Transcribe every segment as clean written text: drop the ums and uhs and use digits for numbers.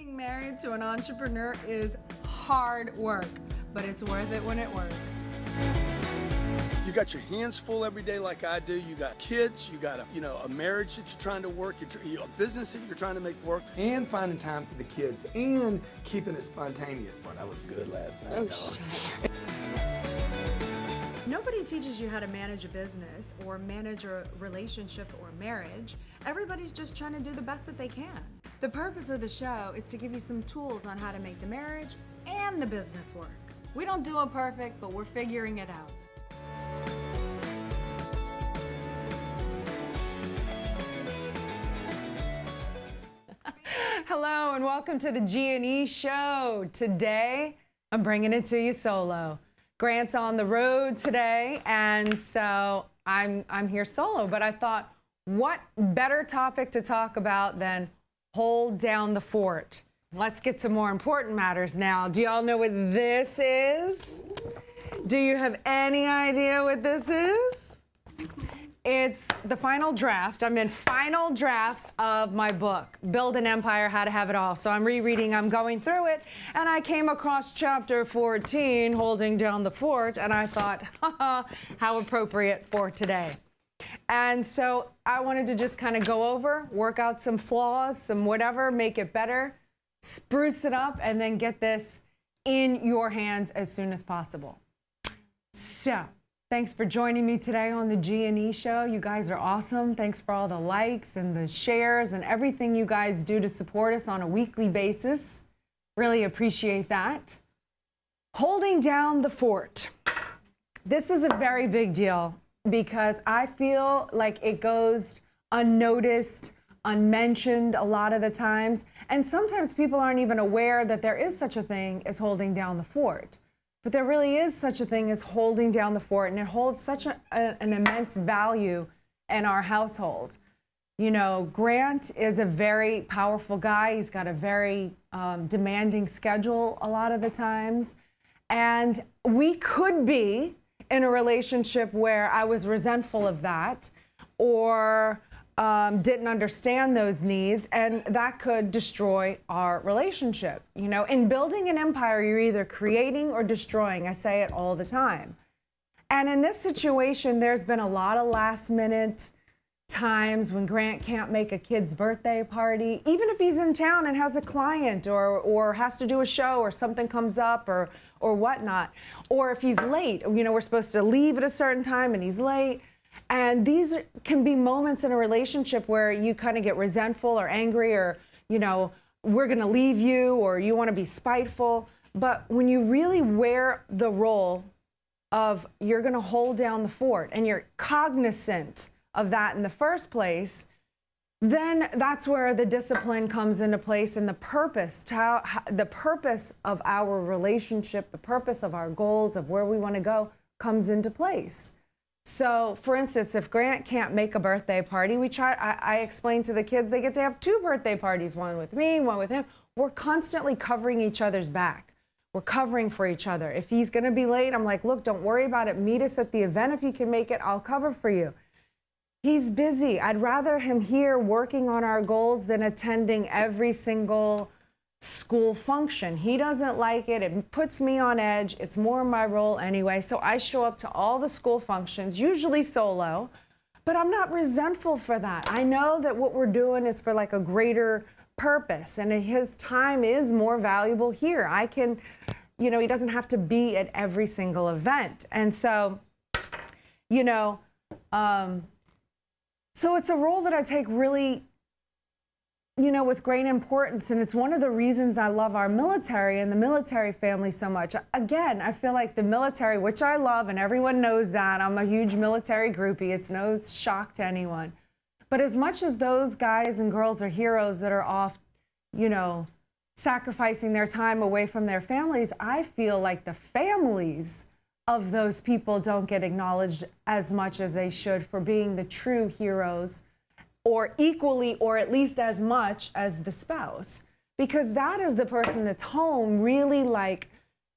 Being married to an entrepreneur is hard work, but it's worth it when it works. You got your hands full every day like I do. You got kids, you got a marriage that you're trying to work, a business that you're trying to make work. And finding time for the kids and keeping it spontaneous. Boy, that was good last night. Nobody teaches you how to manage a business or manage a relationship or marriage. Everybody's just trying to do the best that they can. The purpose of the show is to give you some tools on how to make the marriage and the business work. We don't do it perfect, but we're figuring it out. Hello and welcome to the G&E show. Today, I'm bringing it to you solo. Grant's on the road today, and so I'm here solo, but I thought, what better topic to talk about than hold down the fort? Let's get to more important matters now. Do y'all know what this is? Do you have any idea what this is? It's the final draft. I'm in final drafts of my book, Build an Empire, How to Have It All. So I'm rereading, I'm going through it, and I came across chapter 14, Holding Down the Fort, and I thought, haha, how appropriate for today. And so I wanted to just kind of go over, work out some flaws, some whatever, make it better, spruce it up, and then get this in your hands as soon as possible. So, thanks for joining me today on the G&E show. You guys are awesome. Thanks for all the likes and the shares and everything you guys do to support us on a weekly basis. Really appreciate that. Holding down the fort. This is a very big deal because I feel like it goes unnoticed, unmentioned a lot of the times. And sometimes people aren't even aware that there is such a thing as holding down the fort. But there really is such a thing as holding down the fort, and it holds such an immense value in our household. You know, Grant is a very powerful guy. He's got a very demanding schedule a lot of the times. And we could be in a relationship where I was resentful of that or didn't understand those needs, and that could destroy our relationship. You know, in building an empire, you're either creating or destroying. I say it all the time. And in this situation, there's been a lot of last-minute times when Grant can't make a kid's birthday party, even if he's in town and has a client or has to do a show or something comes up or whatnot. Or if he's late, you know, we're supposed to leave at a certain time and he's late. And these can be moments in a relationship where you kind of get resentful or angry or, you know, we're going to leave you or you want to be spiteful. But when you really wear the role of you're going to hold down the fort and you're cognizant of that in the first place, then that's where the discipline comes into place and the purpose, the purpose of our relationship, the purpose of our goals, of where we want to go comes into place. So, for instance, if Grant can't make a birthday party, I explain to the kids they get to have 2 birthday parties, one with me, one with him. We're constantly covering each other's back. We're covering for each other. If he's going to be late, I'm like, look, don't worry about it. Meet us at the event. If you can make it, I'll cover for you. He's busy. I'd rather him here working on our goals than attending every single school function. He doesn't like it. It puts me on edge. It's more my role anyway. So I show up to all the school functions, usually solo, but I'm not resentful for that. I know that what we're doing is for like a greater purpose, and his time is more valuable here. I can, you know, he doesn't have to be at every single event. And so, you know, so it's a role that I take really, you know, with great importance, and it's one of the reasons I love our military and the military family so much. Again, I feel like the military, which I love, and everyone knows that, I'm a huge military groupie. It's no shock to anyone. But as much as those guys and girls are heroes that are off, you know, sacrificing their time away from their families, I feel like the families of those people don't get acknowledged as much as they should for being the true heroes, or equally, or at least as much as the spouse, because that is the person that's home really like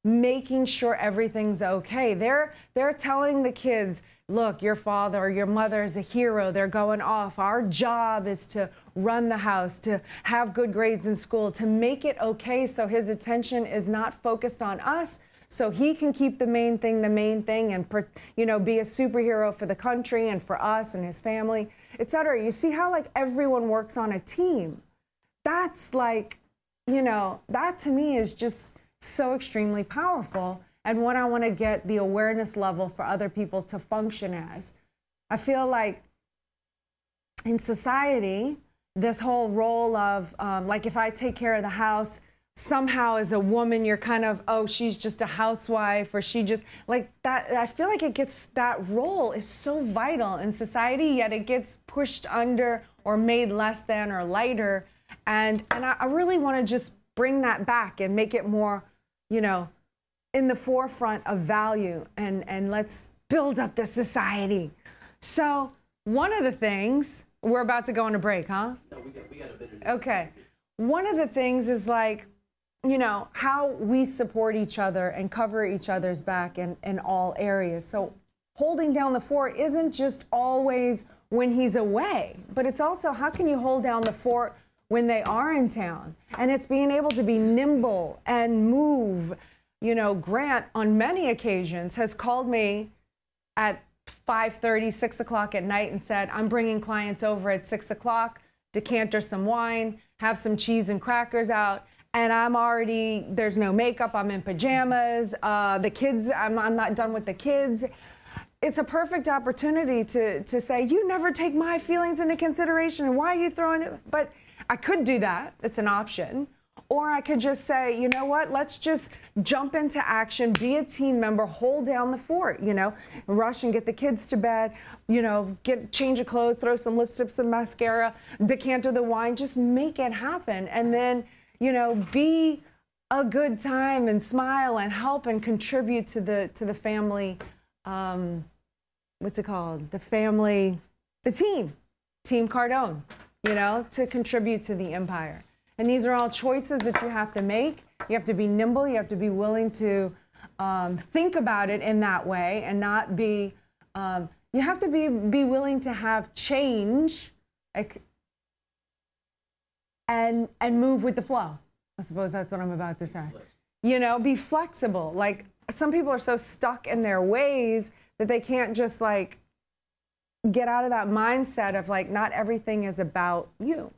making sure everything's okay. They're telling the kids, look, your father or your mother is a hero. They're going off. Our job is to run the house, to have good grades in school, to make it okay so his attention is not focused on us, so he can keep the main thing, and be a superhero for the country and for us and his family, etc. You see how like everyone works on a team? That's like, that to me is just so extremely powerful, and what I want to get the awareness level for other people to function as. I feel like in society, this whole role of like if I take care of the house, somehow as a woman you're kind of, oh, she's just a housewife, or she just like that. I feel like that role is so vital in society, yet it gets pushed under or made less than or lighter. And I really want to just bring that back and make it more, in the forefront of value, and let's build up the society. So one of the things, we're about to go on a break, huh? No, we got a bit of Okay. One of the things is like, how we support each other and cover each other's back in all areas. So holding down the fort isn't just always when he's away, but it's also how can you hold down the fort when they are in town? And it's being able to be nimble and move. Grant on many occasions has called me at 5:30, 6 o'clock at night and said, I'm bringing clients over at 6 o'clock, decanter some wine, have some cheese and crackers out. And there's no makeup, I'm in pajamas. The kids, I'm not done with the kids. It's a perfect opportunity to say, you never take my feelings into consideration, and why are you throwing it? But I could do that, it's an option. Or I could just say, you know what, let's just jump into action, be a team member, hold down the fort, rush and get the kids to bed, change of clothes, throw some lipstick, some mascara, decanter the wine, just make it happen. And then, be a good time and smile and help and contribute to the family, what's it called? The Team Cardone, to contribute to the empire. And these are all choices that you have to make. You have to be nimble. You have to be willing to think about it in that way and not be, you have to be willing to have change and move with the flow. I suppose that's what I'm about to say. Be flexible. Like some people are so stuck in their ways that they can't just like get out of that mindset of like, not everything is about you.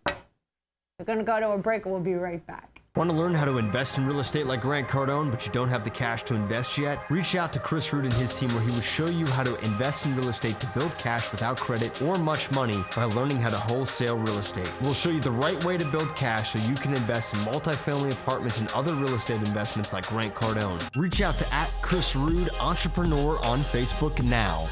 We're going to go to a break and we'll be right back. Want to learn how to invest in real estate like Grant Cardone, but you don't have the cash to invest yet? Reach out to Chris Root and his team, where he will show you how to invest in real estate to build cash without credit or much money by learning how to wholesale real estate. We'll show you the right way to build cash so you can invest in multifamily apartments and other real estate investments like Grant Cardone. Reach out to @Chris Root Entrepreneur on Facebook now.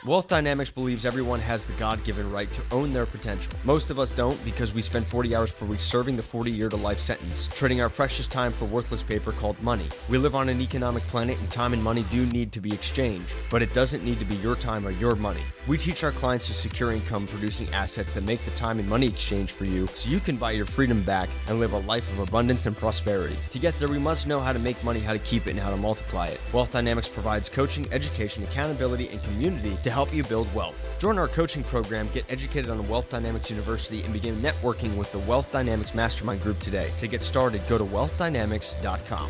Wealth Dynamics believes everyone has the God-given right to own their potential. Most of us don't, because we spend 40 hours per week serving the 40-year-to-life sentence, trading our precious time for worthless paper called money. We live on an economic planet, and time and money do need to be exchanged, but it doesn't need to be your time or your money. We teach our clients to secure income-producing assets that make the time and money exchange for you, so you can buy your freedom back and live a life of abundance and prosperity. To get there, we must know how to make money, how to keep it, and how to multiply it. Wealth Dynamics provides coaching, education, accountability, and community to help you build wealth. Join our coaching program, get educated on Wealth Dynamics University, and begin networking with the Wealth Dynamics Mastermind Group today. To get started, go to wealthdynamics.com.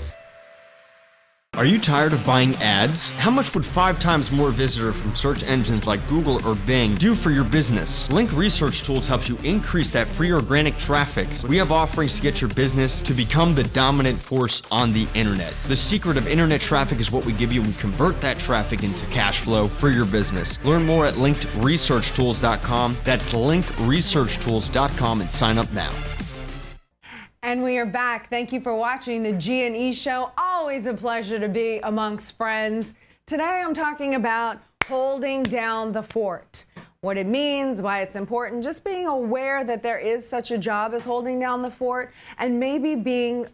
Are you tired of buying ads? How much would 5 times more visitors from search engines like Google or Bing do for your business? Link Research Tools helps you increase that free organic traffic. We have offerings to get your business to become the dominant force on the internet. The secret of internet traffic is what we give you. We convert that traffic into cash flow for your business. Learn more at linkedresearchtools.com. That's linkresearchtools.com and sign up now. And we are back. Thank you for watching the G&E Show. Always a pleasure to be amongst friends. Today I'm talking about holding down the fort. What it means, why it's important, just being aware that there is such a job as holding down the fort, and maybe being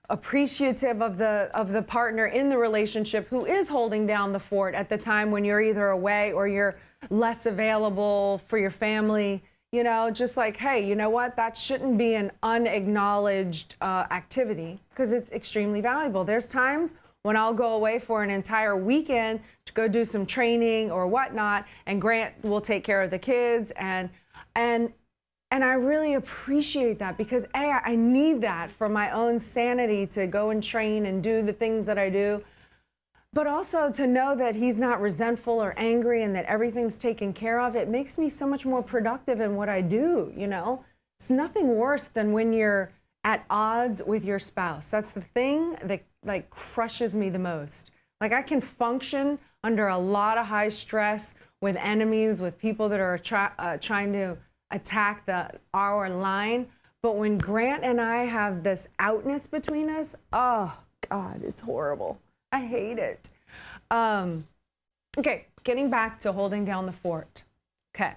appreciative of the partner in the relationship who is holding down the fort at the time when you're either away or you're less available for your family. You know, just like, hey, you know what? That shouldn't be an unacknowledged activity because it's extremely valuable. There's times when I'll go away for an entire weekend to go do some training or whatnot, and Grant will take care of the kids, and I really appreciate that because I need that for my own sanity to go and train and do the things that I do. But also to know that he's not resentful or angry and that everything's taken care of, it makes me so much more productive in what I do, you know? It's nothing worse than when you're at odds with your spouse. That's the thing that like crushes me the most. Like I can function under a lot of high stress with enemies, with people that are trying to attack our line. But when Grant and I have this outness between us, oh God, it's horrible. I hate it. Okay, getting back to holding down the fort. Okay.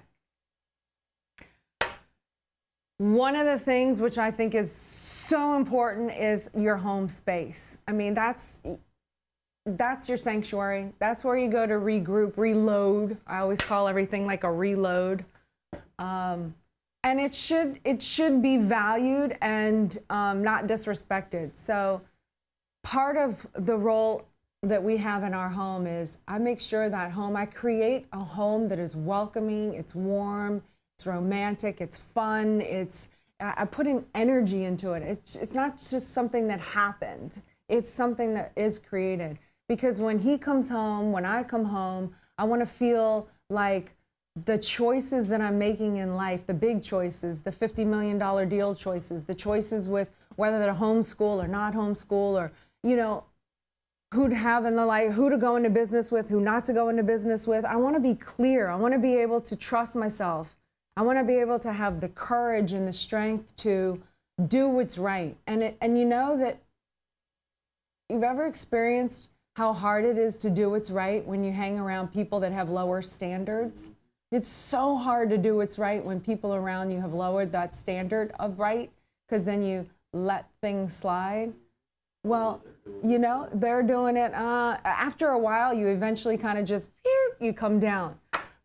One of the things which I think is so important is your home space. I mean, that's your sanctuary. That's where you go to regroup, reload. I always call everything like a reload. And it should be valued and not disrespected. So part of the role that we have in our home is I make sure that I create a home that is welcoming, it's warm, it's romantic, it's fun, I put an energy into it. It's not just something that happened, it's something that is created. Because when he comes home, when I come home, I want to feel like the choices that I'm making in life, the big choices, the $50 million deal choices, the choices with whether they're homeschool or not homeschool, or, you know, who to have in the life, who to go into business with, who not to go into business with. I want to be clear. I want to be able to trust myself. I want to be able to have the courage and the strength to do what's right. And you know that you've ever experienced how hard it is to do what's right when you hang around people that have lower standards? It's so hard to do what's right when people around you have lowered that standard of right, because then you let things slide. Well, you know, they're doing it. After a while, you eventually kind of just, you come down.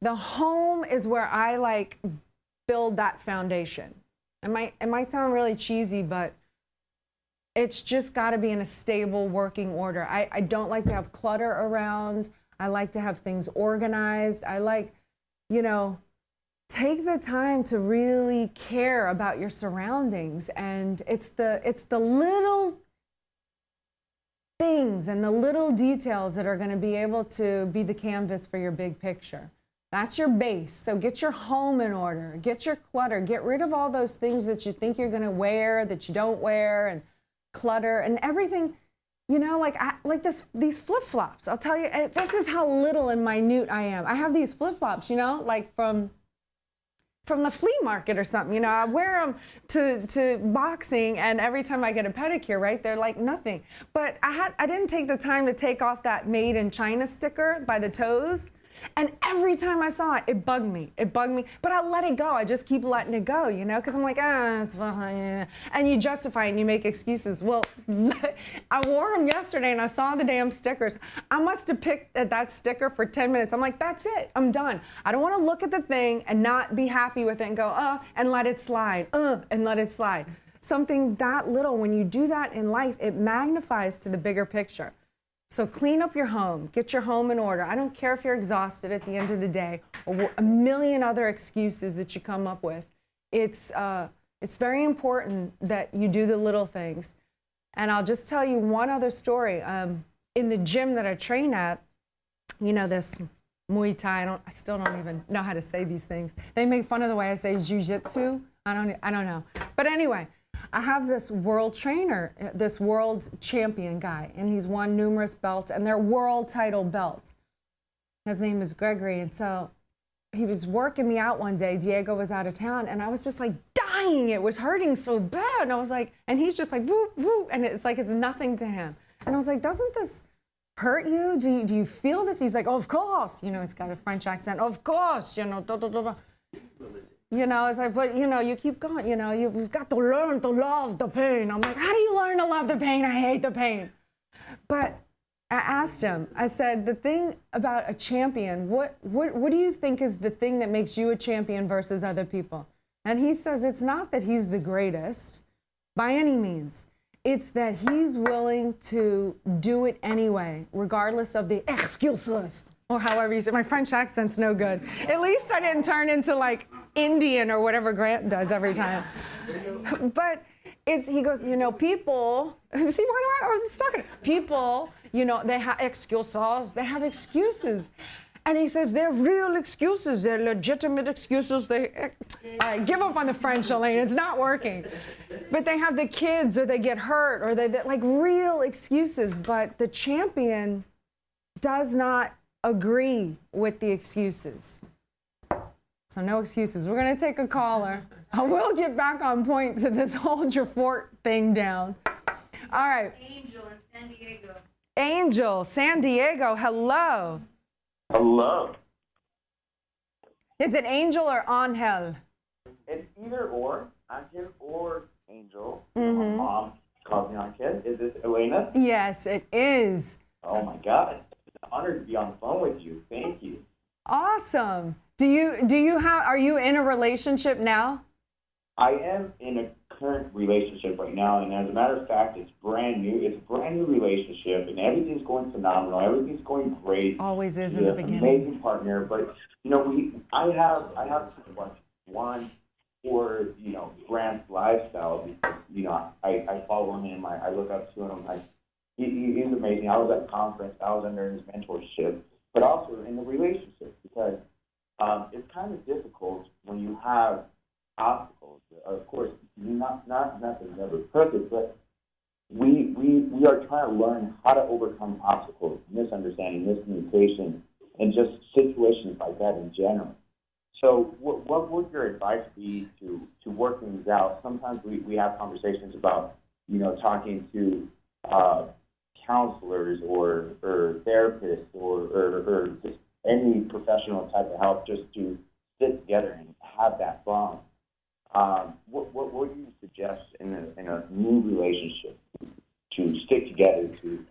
The home is where I like build that foundation. It might sound really cheesy, but it's just got to be in a stable working order. I don't like to have clutter around. I like to have things organized. I like, you know, take the time to really care about your surroundings. And it's the little things and the little details that are going to be able to be the canvas for your big picture. That's your base. So get your home in order, get your clutter, get rid of all those things that you think you're going to wear that you don't wear, and clutter and everything. You know, like these flip-flops. I'll tell you, this is how little and minute I am. I have these flip-flops, you know, like from the flea market or something. You know, I wear them to boxing, and every time I get a pedicure, right, they're like nothing. But I didn't take the time to take off that made in China sticker by the toes. And every time I saw it, it bugged me. But I let it go. I just keep letting it go, you know, because I'm like, it's fine. And you justify it and you make excuses. Well, I wore them yesterday and I saw the damn stickers. I must have picked at that sticker for 10 minutes. I'm like, that's it. I'm done. I don't want to look at the thing and not be happy with it and go, and let it slide, and let it slide. Something that little, when you do that in life, it magnifies to the bigger picture. So clean up your home, get your home in order. I don't care if you're exhausted at the end of the day or a million other excuses that you come up with. It's very important that you do the little things. And I'll just tell you one other story. In the gym that I train at, you know, this Muay Thai, I still don't even know how to say these things. They make fun of the way I say jiu-jitsu. I don't know. But anyway, I have this world trainer, this world champion guy, and he's won numerous belts, and they're world title belts. His name is Gregory, and so he was working me out one day. Diego was out of town, and I was just like dying. It was hurting so bad. And I was like, and he's just like, woo, woo, and it's like it's nothing to him. And I was like, doesn't this hurt you? Do you feel this? He's like, oh, of course. You know, he's got a French accent. Of course, you know, da, da, da, da. You know, it's like, but, you know, you keep going, you know, you've got to learn to love the pain. I'm like, how do you learn to love the pain? I hate the pain. But I asked him, I said, the thing about a champion, what do you think is the thing that makes you a champion versus other people? And he says it's not that he's the greatest by any means. It's that he's willing to do it anyway, regardless of the excuses, or however you say. My French accent's no good. At least I didn't turn into like Indian or whatever Grant does every time. But he goes, you know, people, see, why do I was talking? People, you know, they have excuses, they have excuses. And he says they're real excuses, they're legitimate excuses. I give up on the French, Elaine, it's not working. But they have the kids, or they get hurt, or they're like real excuses. But the champion does not agree with the excuses. So no excuses. We're gonna take a caller. I will get back on point to this hold your fort thing down. All right. Angel in San Diego. Angel, San Diego, hello. Hello. Is it Angel or Angel? It's either or, Angel or Angel. My mom calls me Angel. Is this Elena? Yes, it is. Oh my God. It's an honor to be on the phone with you. Thank you. Awesome. Are you in a relationship now? I am in a current relationship right now, and as a matter of fact, it's brand new. It's a brand new relationship, and everything's going phenomenal. Everything's going great. Always is She's in the an beginning. amazing partner, but you know, I have two questions. One, for Grant's lifestyle, because I follow him. I look up to him. He's amazing. I was at a conference. I was under his mentorship, but also in the relationship, because it's kind of difficult when you have obstacles. Of course, nothing's ever perfect, but we are trying to learn how to overcome obstacles, misunderstanding, miscommunication, and just situations like that in general. So what would your advice be to work things out? Sometimes we have conversations about, talking to counselors or therapists or just any professional type of help, just to sit together and have that bond. What would you suggest in a new relationship to stick together, to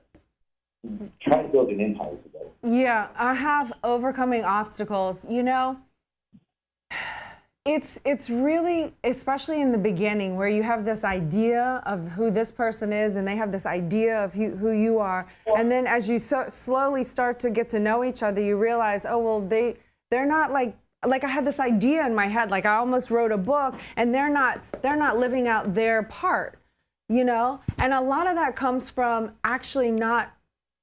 try to build an empire together? Yeah, I have overcoming obstacles. It's really, especially in the beginning, where you have this idea of who this person is, and they have this idea of who you are, and then as you slowly start to get to know each other, you realize, oh well, they're not like I had this idea in my head, like I almost wrote a book, and they're not living out their part, and a lot of that comes from actually not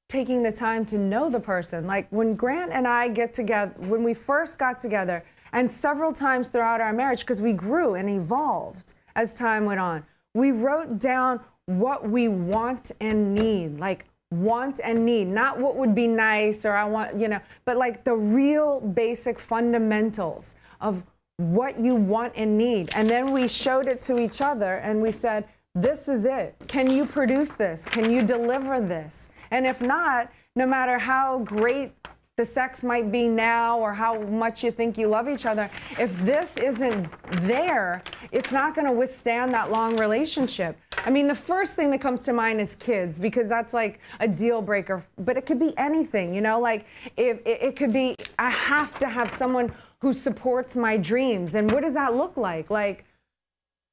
taking the time to know the person. Like when Grant and I get together, when we first got together, and several times throughout our marriage, because we grew and evolved as time went on, we wrote down what we want and need, like want and need, not what would be nice or I want, but like the real basic fundamentals of what you want and need. And then we showed it to each other and we said, this is it. Can you produce this? Can you deliver this? And if not, no matter how great the sex might be now or how much you think you love each other, if this isn't there, it's not going to withstand that long relationship. I mean, the first thing that comes to mind is kids, because that's like a deal breaker, but it could be anything, like if it could be, I have to have someone who supports my dreams. And what does that look like? Like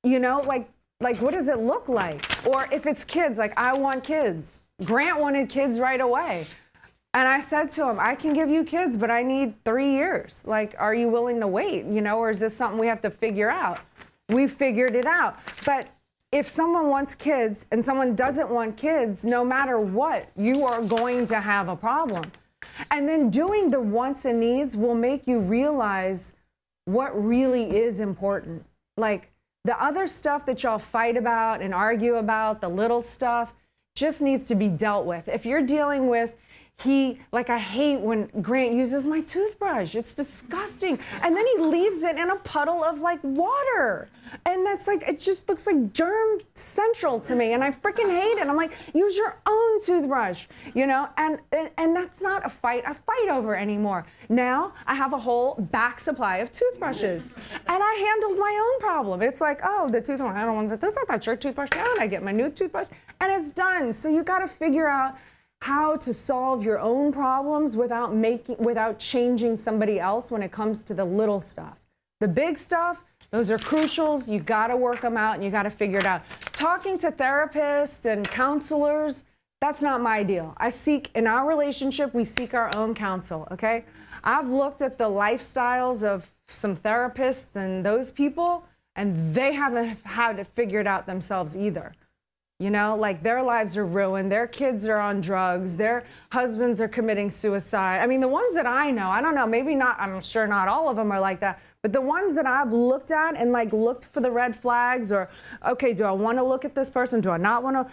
what does it look like? Or if it's kids, like I want kids. Grant wanted kids right away. And I said to him, I can give you kids, but I need 3 years. Like, are you willing to wait, or is this something we have to figure out? We figured it out. But if someone wants kids and someone doesn't want kids, no matter what, you are going to have a problem. And then doing the wants and needs will make you realize what really is important. Like the other stuff that y'all fight about and argue about, the little stuff, just needs to be dealt with. If you're dealing with, I hate when Grant uses my toothbrush. It's disgusting. And then he leaves it in a puddle of like water. And that's like, it just looks like germ central to me. And I freaking hate it. I'm like, use your own toothbrush, and that's not a fight I fight over anymore. Now I have a whole back supply of toothbrushes and I handled my own problem. It's like, oh, the toothbrush, I don't want the toothbrush, that's your toothbrush now. And I get my new toothbrush and it's done. So you got to figure out how to solve your own problems without changing somebody else when it comes to the little stuff. The big stuff, Those are crucials. You got to work them out and you got to figure it out. Talking to therapists and counselors, that's not my deal. In our relationship, we seek our own counsel, okay? I've looked at the lifestyles of some therapists and those people, and they haven't had it figured out themselves either. You know, like their lives are ruined, their kids are on drugs, their husbands are committing suicide. I mean, the ones that I know, I don't know, maybe not, I'm sure not all of them are like that, but the ones that I've looked at and like looked for the red flags or, okay, do I want to look at this person? Do I not want to?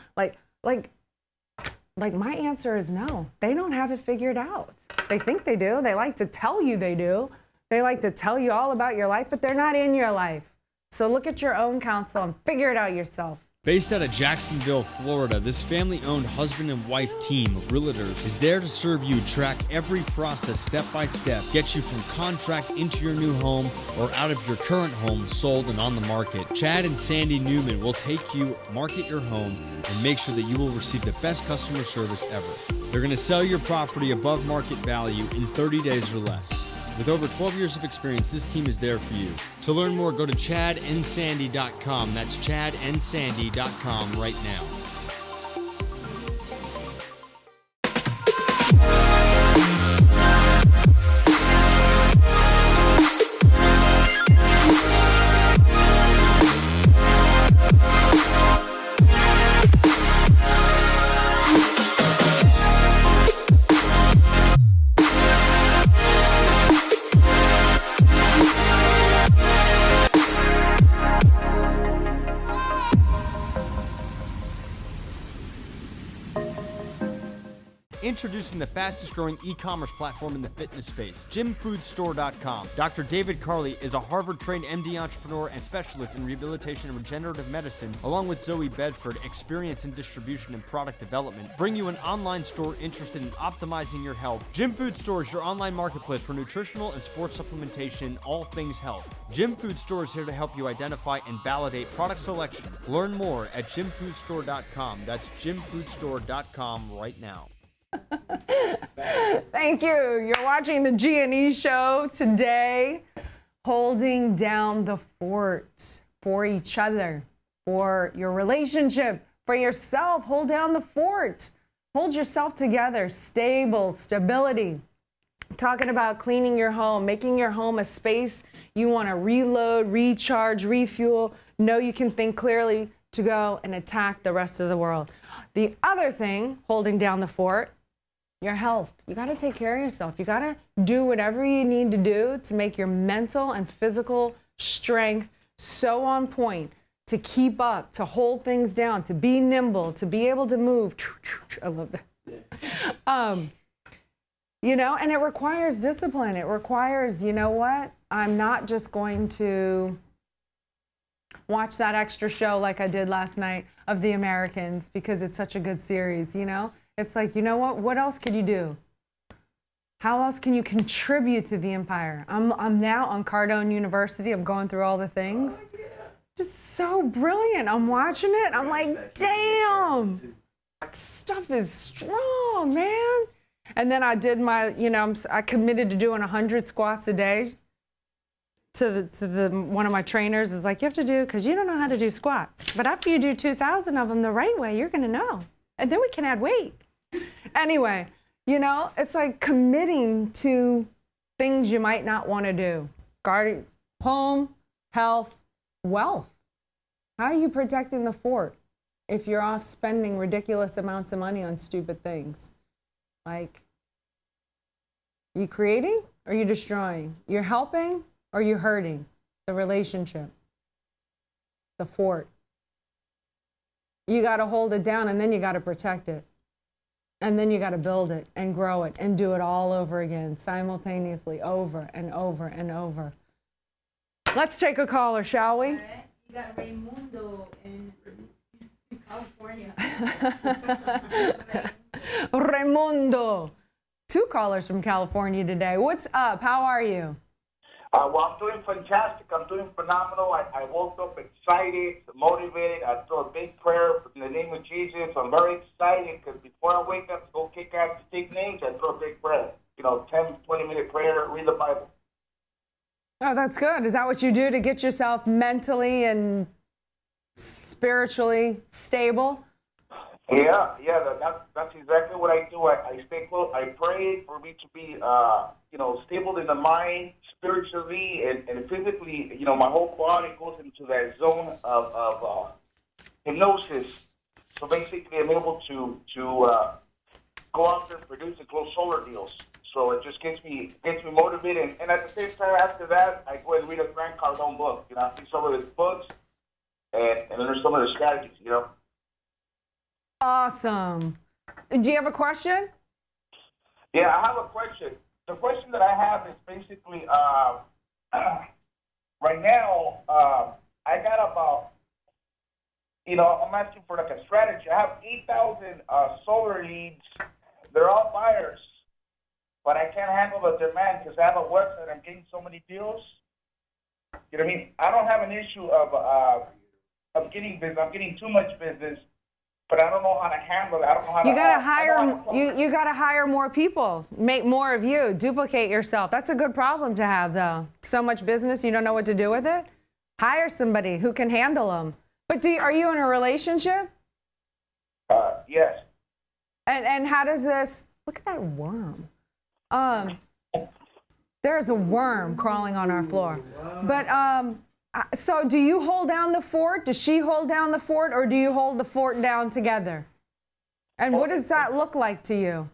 Like my answer is no. They don't have it figured out. They think they do. They like to tell you they do. They like to tell you all about your life, but they're not in your life. So look at your own counsel and figure it out yourself. Based out of Jacksonville, Florida, this family-owned husband and wife team of realtors is there to serve you, track every process step by step, get you from contract into your new home or out of your current home sold and on the market. Chad and Sandy Newman will take you, market your home, and make sure that you will receive the best customer service ever. They're going to sell your property above market value in 30 days or less. With over 12 years of experience, this team is there for you. To learn more, go to chadandsandy.com. That's chadandsandy.com right now. Introducing the fastest growing e-commerce platform in the fitness space, gymfoodstore.com. Dr. David Carley is a Harvard-trained MD entrepreneur and specialist in rehabilitation and regenerative medicine, along with Zoe Bedford, experience in distribution and product development, bring you an online store interested in optimizing your health. Gym Food Store is your online marketplace for nutritional and sports supplementation, all things health. Gym Food Store is here to help you identify and validate product selection. Learn more at gymfoodstore.com. That's gymfoodstore.com right now. Thank you. You're watching the G&E show today, holding down the fort for each other, for your relationship, for yourself. Hold down the fort. Hold yourself together. Stability. Talking about cleaning your home, making your home a space you want to reload, recharge, refuel. Know you can think clearly to go and attack the rest of the world. The other thing, holding down the fort, your health. You got to take care of yourself. You got to do whatever you need to do to make your mental and physical strength so on point to keep up, to hold things down, to be nimble, to be able to move. I love that. You know, and it requires discipline. It requires, you know what? I'm not just going to watch that extra show like I did last night of The Americans because it's such a good series, you know? It's like, you know what else could you do? How else can you contribute to the empire? I'm now on Cardone University. I'm going through all the things. Just so brilliant. I'm watching it. I'm like, damn, stuff is strong, man. And then I did my, you know, I committed to doing 100 squats a day. To the one of my trainers is like, you have to do, because you don't know how to do squats. But after you do 2,000 of them the right way, you're going to know. And then we can add weight. Anyway, you know, it's like committing to things you might not want to do. Guarding home, health, wealth. How are you protecting the fort if you're off spending ridiculous amounts of money on stupid things? Like, are you creating or are you destroying? You're helping or are you hurting the relationship, the fort? You got to hold it down and then you got to protect it. And then you got to build it and grow it and do it all over again, simultaneously, over and over and over. Let's take a caller, shall we? You got Raimundo in California. Raimundo. 2 callers from California today. What's up? How are you? Well, I'm doing fantastic. I'm doing phenomenal. I woke up excited, motivated. I threw a big prayer in the name of Jesus. I'm very excited because before I wake up to go kick ass and take names, I throw a big prayer. You know, 10, 20-minute prayer, read the Bible. Oh, that's good. Is that what you do to get yourself mentally and spiritually stable? Yeah, that's exactly what I do. I stay close. I pray for me to be, stable in the mind, spiritually, and physically. My whole body goes into that zone of hypnosis. So basically, I'm able to go out there and produce and close solar deals. So it just gets me motivated. And at the same time, after that, I go and read a Grant Cardone book. I read some of his books and learn some of the strategies. Awesome. Do you have a question? Yeah, I have a question. The question that I have is basically, right now, I got about, I'm asking for like a strategy. I have 8,000 solar leads. They're all buyers, but I can't handle the demand because I have a website. I'm getting so many deals. You know what I mean? I don't have an issue of getting business. I'm getting too much business, but I don't know how to handle it. I don't know how to. You gotta hire. You gotta hire more people. Make more of you. Duplicate yourself. That's a good problem to have, though. So much business, you don't know what to do with it. Hire somebody who can handle them. But are you in a relationship? Yes. And how does this? Look at that worm. There's a worm crawling on our floor. But so do you hold down the fort? Does she hold down the fort, or do you hold the fort down together? And what does that look like to you?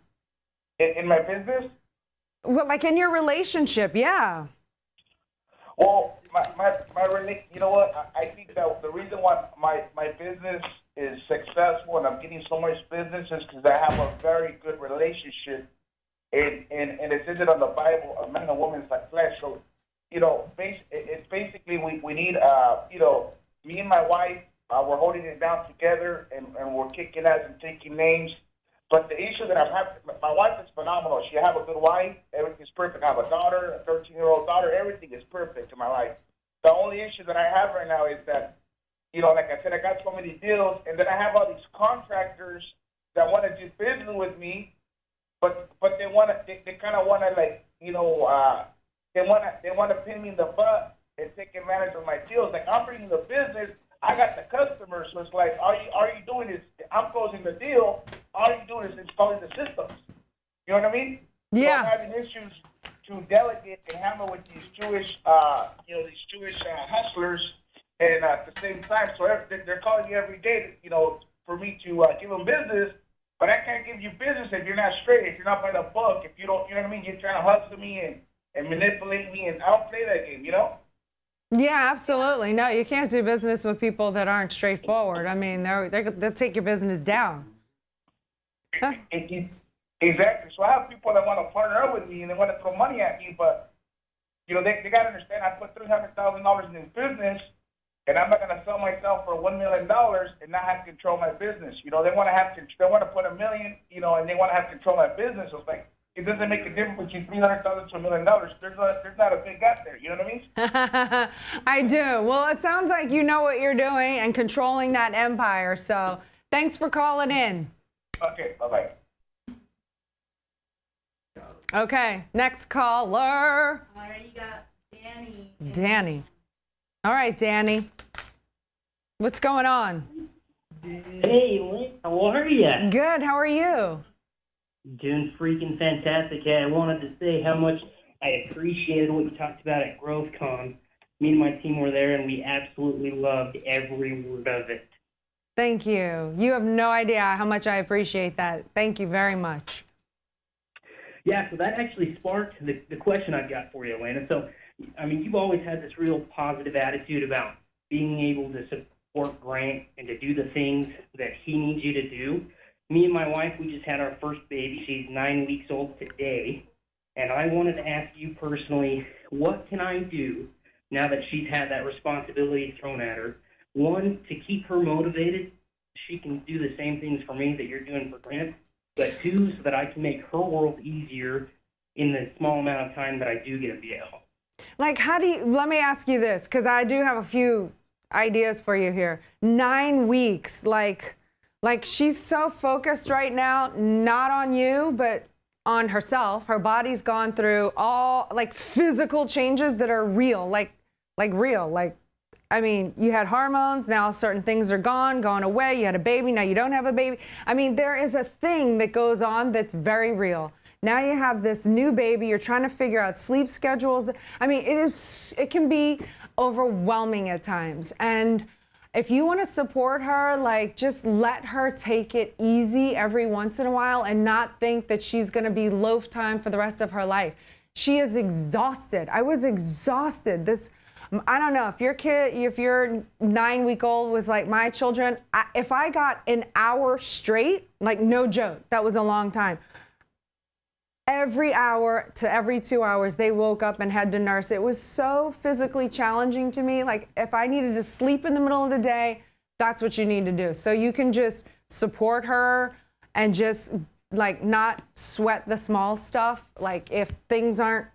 In my business? Well, like in your relationship, yeah. Well, you know what? I think that the reason why my business is successful and I'm getting so much business is because I have a very good relationship. And it says it on the Bible, a man and woman is like flesh. So, it's basically we need, me and my wife, we're holding it down together and we're kicking ass and taking names. But the issue that I'm having, my wife is phenomenal. She have a good wife. Everything's perfect. I have a daughter, a 13-year-old daughter. Everything is perfect in my life. The only issue that I have right now is that, like I said, I got so many deals, and then I have all these contractors that want to do business with me, but they kind of want to they want to pin me in the butt and take advantage of my deals. Like, I'm bringing the business, I got the customers, so it's like all you doing is I'm closing the deal. All you doing is installing the systems. You know what I mean? Yeah. So I'm having issues to delegate and handle with these Jewish, hustlers, and at the same time, so they're calling me every day, for me to give them business. But I can't give you business if you're not straight, if you're not by the book, if you don't, you know what I mean? You're trying to hustle me and manipulate me, and I don't play that game, Yeah, absolutely. No, you can't do business with people that aren't straightforward. I mean, they'll take your business down. Huh? Exactly. So I have people that want to partner up with me and they want to throw money at me, but they got to understand I put $300,000 in this business, and I'm not going to sell myself for $1 million and not have control of my business. They want to put $1 million, and they want to have control of my business. So it's like, it doesn't make a difference between $300,000 to $1 million. There's not a big gap there. You know what I mean? I do. Well, it sounds like you know what you're doing and controlling that empire. So thanks for calling in. Okay, bye-bye. Okay, next caller. All right, you got Danny. Danny. All right, Danny. What's going on? Hey, Lynn, how are you? Good. How are you? Doing freaking fantastic. Hey, I wanted to say how much I appreciated what you talked about at GrowthCon. Me and my team were there, and we absolutely loved every word of it. Thank you. You have no idea how much I appreciate that. Thank you very much. Yeah, so that actually sparked the question I've got for you, Elena. So, I mean, you've always had this real positive attitude about being able to support Grant and to do the things that he needs you to do. Me and my wife, we just had our first baby. She's 9 weeks old today. And I wanted to ask you personally, what can I do now that she's had that responsibility thrown at her? One, to keep her motivated. She can do the same things for me that you're doing for Grant. But two, so that I can make her world easier in the small amount of time that I do get to be at home. Like, let me ask you this, because I do have a few ideas for you here. 9 weeks, like she's so focused right now, not on you, but on herself. Her body's gone through all like physical changes that are real, like real. Like, I mean, you had hormones, now certain things are gone away. You had a baby, now you don't have a baby. I mean, there is a thing that goes on that's very real. Now you have this new baby, you're trying to figure out sleep schedules. I mean, it can be overwhelming at times. And if you want to support her, like, just let her take it easy every once in a while and not think that she's going to be loaf time for the rest of her life. She is exhausted. I was exhausted. I don't know, if your 9-week-old was like my children, if I got an hour straight, like no joke, that was a long time. Every hour to every 2 hours, they woke up and had to nurse. It was so physically challenging to me. Like, if I needed to sleep in the middle of the day, that's what you need to do. So you can just support her and just like not sweat the small stuff. Like, if things aren't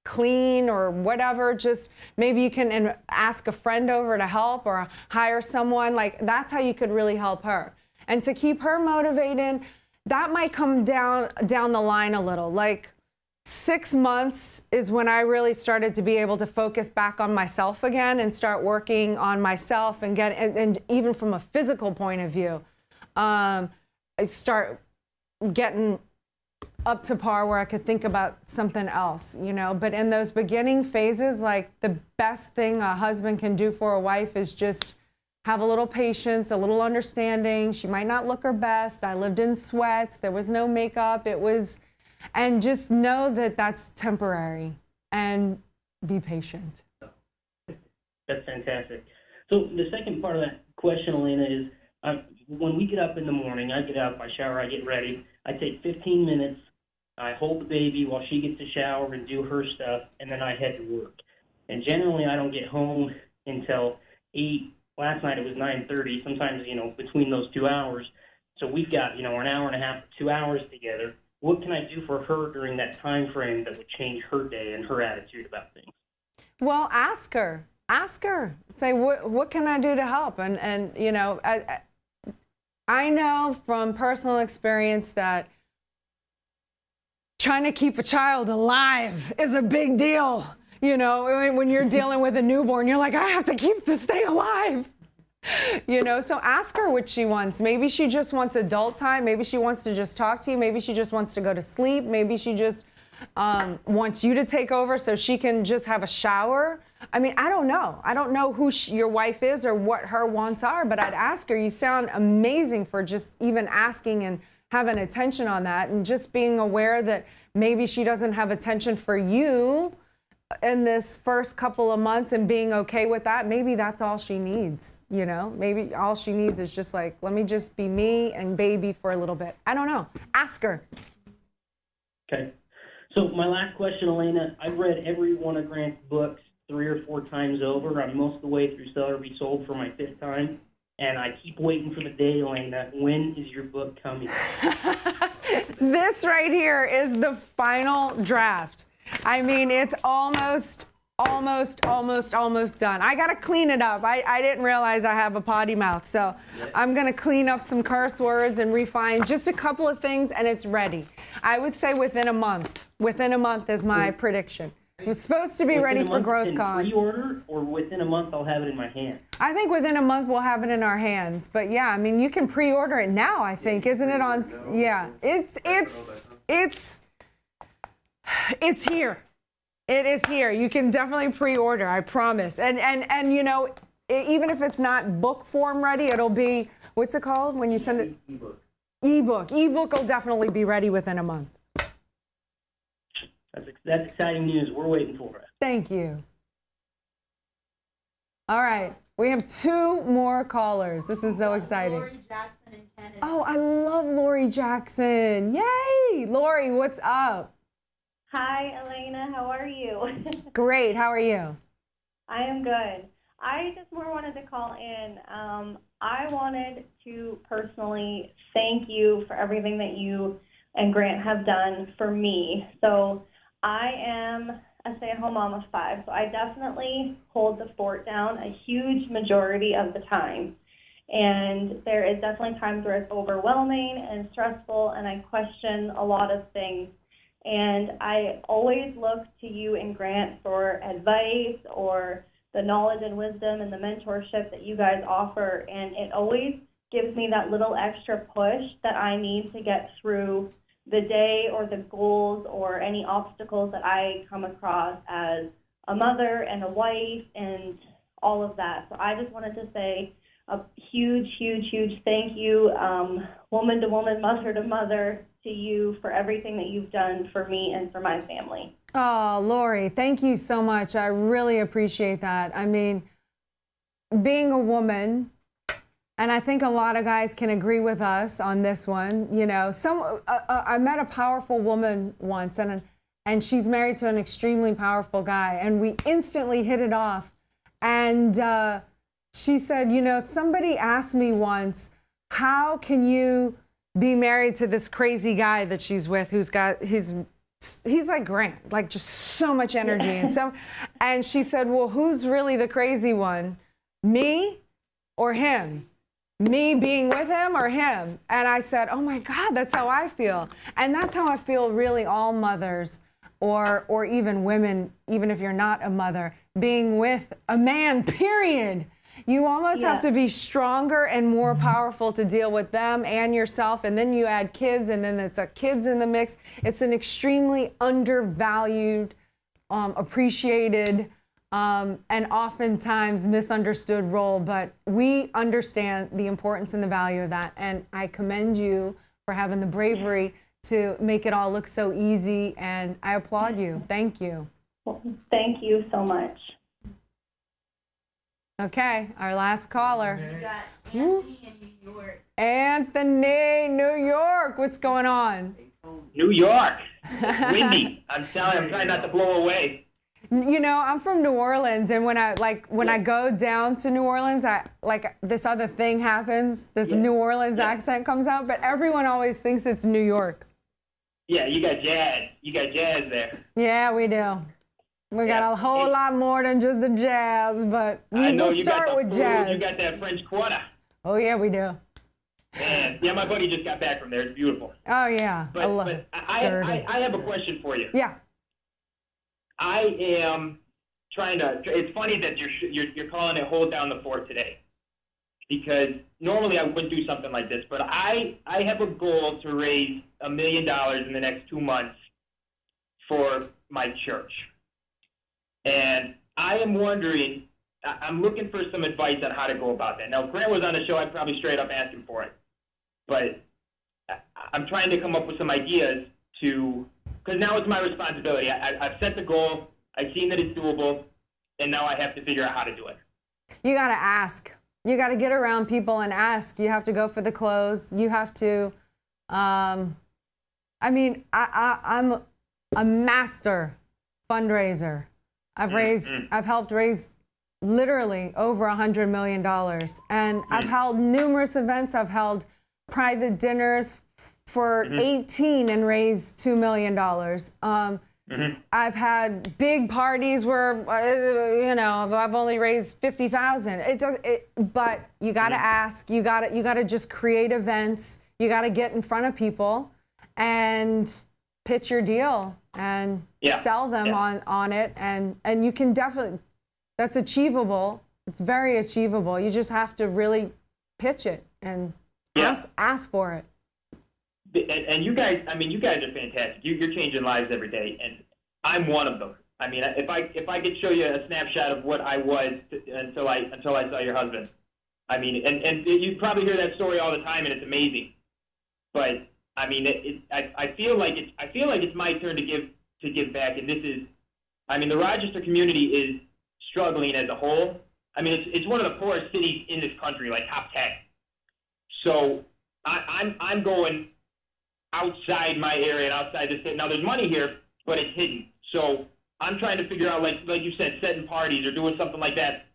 clean or whatever, just maybe you can ask a friend over to help or hire someone. Like, that's how you could really help her. And to keep her motivated, that might come down the line a little. Like 6 months is when I really started to be able to focus back on myself again and start working on myself and even from a physical point of view, I start getting up to par where I could think about something else, you know. But in those beginning phases, like, the best thing a husband can do for a wife is just have a little patience, a little understanding. She might not look her best. I lived in sweats. There was no makeup. And just know that that's temporary and be patient. That's fantastic. So the second part of that question, Elena, is when we get up in the morning, I get up, I shower, I get ready. I take 15 minutes. I hold the baby while she gets a shower and do her stuff, and then I head to work. And generally, I don't get home until 8. Last night it was 9:30, sometimes, you know, between those 2 hours. So we've got, you know, an hour and a half, 2 hours together. What can I do for her during that time frame that would change her day and her attitude about things? Well, ask her. Say, what can I do to help? And you know, I know from personal experience that trying to keep a child alive is a big deal. You know, when you're dealing with a newborn, you're like, I have to keep this thing alive. You know, so ask her what she wants. Maybe she just wants adult time. Maybe she wants to just talk to you. Maybe she just wants to go to sleep. Maybe she just wants you to take over so she can just have a shower. I mean, I don't know. I don't know who your wife is or what her wants are, but I'd ask her. You sound amazing for just even asking and having attention on that, and just being aware that maybe she doesn't have attention for you in this first couple of months, and being okay with that. Maybe that's all she needs, you know? Maybe all she needs is just like, let me just be me and baby for a little bit. I don't know. Ask her. Okay. So my last question, Elena, I've read every one of Grant's books 3 or 4 times over. I'm most of the way through Sell or Be Sold for my 5th time. And I keep waiting for the day, Elena. When is your book coming? This right here is the final draft. I mean, it's almost done. I got to clean it up. I didn't realize I have a potty mouth. So I'm going to clean up some curse words and refine just a couple of things, and it's ready. I would say within a month. Within a month is my prediction. It's supposed to be ready for GrowthCon. Pre-order, or within a month I'll have it in my hand? I think within a month we'll have it in our hands. But yeah, I mean, you can pre-order it now, I think. Isn't it on? Yeah. It's here. It is here. You can definitely pre-order, I promise. And you know, even if it's not book form ready, it'll be, what's it called when you send it? Ebook. Ebook will definitely be ready within a month. That's exciting news. We're waiting for it. Thank you. All right. We have 2 more callers. This is so exciting. Lori Jackson in Canada. Oh, I love Lori Jackson. Yay! Lori, what's up? Hi, Elena. How are you? Great. How are you? I am good. I just more wanted to call in. I wanted to personally thank you for everything that you and Grant have done for me. So I am a stay-at-home mom of 5, so I definitely hold the fort down a huge majority of the time. And there is definitely times where it's overwhelming and stressful, and I question a lot of things. And I always look to you and Grant for advice or the knowledge and wisdom and the mentorship that you guys offer. And it always gives me that little extra push that I need to get through the day or the goals or any obstacles that I come across as a mother and a wife and all of that. So I just wanted to say a huge, huge, huge thank you, woman to woman, mother to mother, to you for everything that you've done for me and for my family. Oh, Lori, thank you so much. I really appreciate that. I mean, being a woman, and I think a lot of guys can agree with us on this one. You know, I met a powerful woman once, and she's married to an extremely powerful guy, and we instantly hit it off. And she said, you know, somebody asked me once, how can you be married to this crazy guy that she's with, he's like Grant, like just so much energy. And she said, well, who's really the crazy one? Me or him? Me being with him or him? And I said, oh my God, that's how I feel. And that's how I feel really all mothers or even women, even if you're not a mother, being with a man, period. You almost have to be stronger and more powerful to deal with them and yourself. And then you add kids, and then it's a kids in the mix. It's an extremely undervalued, appreciated, and oftentimes misunderstood role. But we understand the importance and the value of that. And I commend you for having the bravery to make it all look so easy. And I applaud you. Thank you. Well, thank you so much. Okay, our last caller. You got Anthony in New York. Anthony, New York. What's going on? New York. Windy. I'm trying not to blow away. You know, I'm from New Orleans, and when I go down to New Orleans, this other thing happens. This New Orleans accent comes out, but everyone always thinks it's New York. Yeah, you got jazz. You got jazz there. Yeah, we do. We got a whole lot more than just the jazz, but we'll start with jazz. You got that French Quarter. Oh, yeah, we do. And yeah, my buddy just got back from there. It's beautiful. Oh, yeah. But, I love it. I have a question for you. Yeah. I am trying to. It's funny that you're calling it Hold Down the Fort today, because normally I wouldn't do something like this, but I have a goal to raise $1 million in the next 2 months for my church. And I am wondering, I'm looking for some advice on how to go about that. Now, if Grant was on the show, I'd probably straight up ask him for it. But I'm trying to come up with some ideas because now it's my responsibility. I've set the goal, I've seen that it's doable, and now I have to figure out how to do it. You got to ask. You got to get around people and ask. You have to go for the close. You have to, I'm a master fundraiser. I've helped raise literally over $100 million. And I've held numerous events. I've held private dinners for 18 and raised $2 million. I've had big parties where, I've only raised 50,000. But you got to ask. You got to just create events. You got to get in front of people and pitch your deal and sell them on it. And you can definitely, that's achievable. It's very achievable. You just have to really pitch it and ask for it. And you guys, you guys are fantastic. You're changing lives every day, and I'm one of them. I mean, if I could show you a snapshot of what I was until I saw your husband. I mean, and you probably hear that story all the time, and it's amazing. But I mean, I feel like it's my turn to give back, and this is, the Rochester community is struggling as a whole. I mean, it's one of the poorest cities in this country, like top 10. So I'm going outside my area and outside the state. Now there's money here, but it's hidden. So I'm trying to figure out, like you said, setting parties or doing something like that.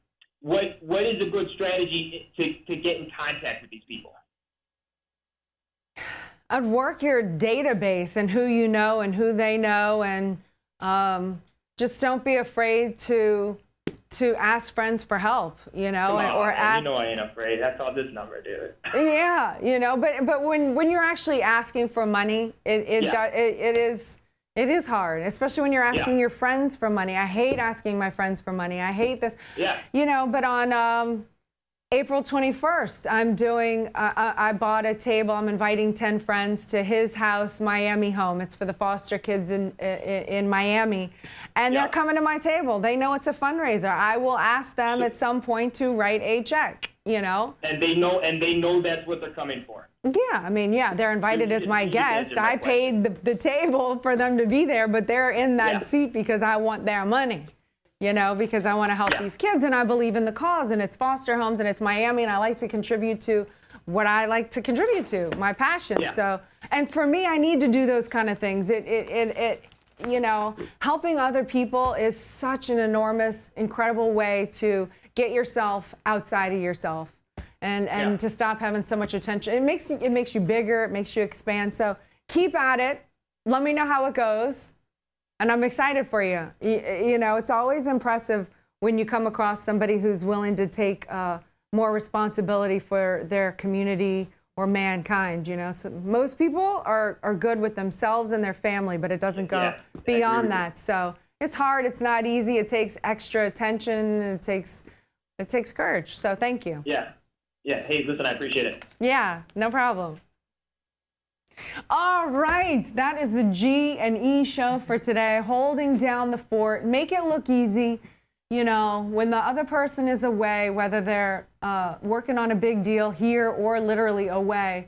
What is a good strategy to get in contact with these people? I'd work your database and who you know and who they know, and just don't be afraid to ask friends for help, or ask. You know I ain't afraid. That's all this number, dude. Yeah, but when you're actually asking for money, it's It is hard, especially when you're asking your friends for money. I hate asking my friends for money. I hate this. Yeah. You know, but on April 21st, I'm doing, I bought a table. I'm inviting 10 friends to his house, Miami home. It's for the foster kids in Miami. And they're coming to my table. They know it's a fundraiser. I will ask them at some point to write a check, you know. And they know that's what they're coming for. Yeah, I mean, yeah, they're invited as my guest. I paid the table for them to be there, but they're in that seat because I want their money, you know, because I want to help these kids and I believe in the cause and it's foster homes and it's Miami and I like to contribute to what I like to contribute to, my passion. Yeah. So, and for me, I need to do those kind of things. It you know, helping other people is such an enormous, incredible way to get yourself outside of yourself. And to stop having so much attention. It makes you bigger, it makes you expand. So keep at it. Let me know how it goes. And I'm excited for you. You know, it's always impressive when you come across somebody who's willing to take more responsibility for their community or mankind, you know. So most people are good with themselves and their family, but it doesn't go beyond that. So it's hard, it's not easy, it takes extra attention, and it takes courage. So thank you. Yeah. Yeah, hey, listen, I appreciate it. Yeah, no problem. All right, that is the G&E show for today. Holding down the fort. Make it look easy. You know, when the other person is away, whether they're working on a big deal here or literally away,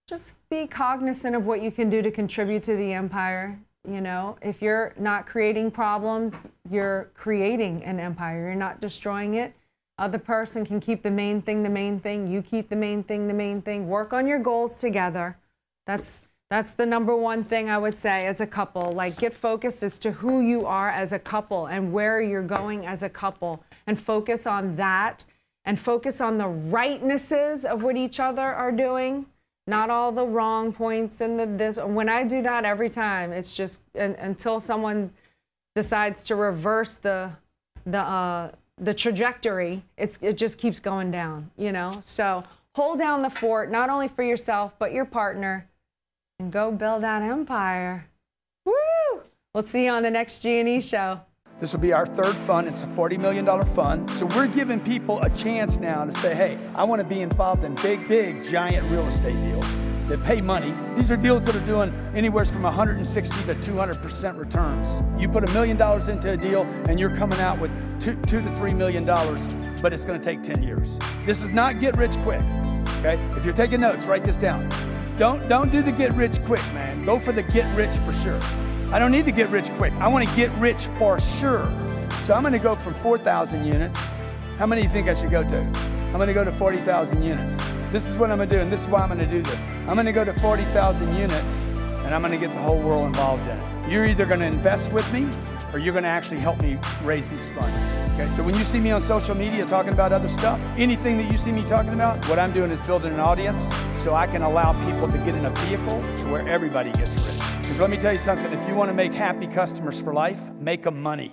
just be cognizant of what you can do to contribute to the empire. You know, if you're not creating problems, you're creating an empire. You're not destroying it. Other person can keep the main thing the main thing. You keep the main thing the main thing. Work on your goals together. That's the number one thing I would say as a couple. Like, get focused as to who you are as a couple and where you're going as a couple, and focus on that, and focus on the rightnesses of what each other are doing, not all the wrong points and this. When I do that every time, it's just until someone decides to reverse the trajectory, it just keeps going down, you know? So hold down the fort, not only for yourself, but your partner, and go build that empire. Woo! We'll see you on the next G&E show. This will be our third fund. It's a $40 million fund. So we're giving people a chance now to say, hey, I want to be involved in big, giant real estate deals that pay money. These are deals that are doing anywhere from 160 to 200% returns. You put $1 million into a deal and you're coming out with $2 to $3 million, but it's going to take 10 years. This is not get rich quick, okay? If you're taking notes, write this down. Don't do the get rich quick, man. Go for the get rich for sure. I don't need to get rich quick. I want to get rich for sure. So I'm going to go from 4,000 units. How many do you think I should go to? I'm going to go to 40,000 units. This is what I'm going to do, and this is why I'm going to do this. I'm going to go to 40,000 units, and I'm going to get the whole world involved in it. You're either going to invest with me, or you're going to actually help me raise these funds. Okay, so when you see me on social media talking about other stuff, anything that you see me talking about, what I'm doing is building an audience so I can allow people to get in a vehicle to where everybody gets rich. Because let me tell you something, if you want to make happy customers for life, make them money.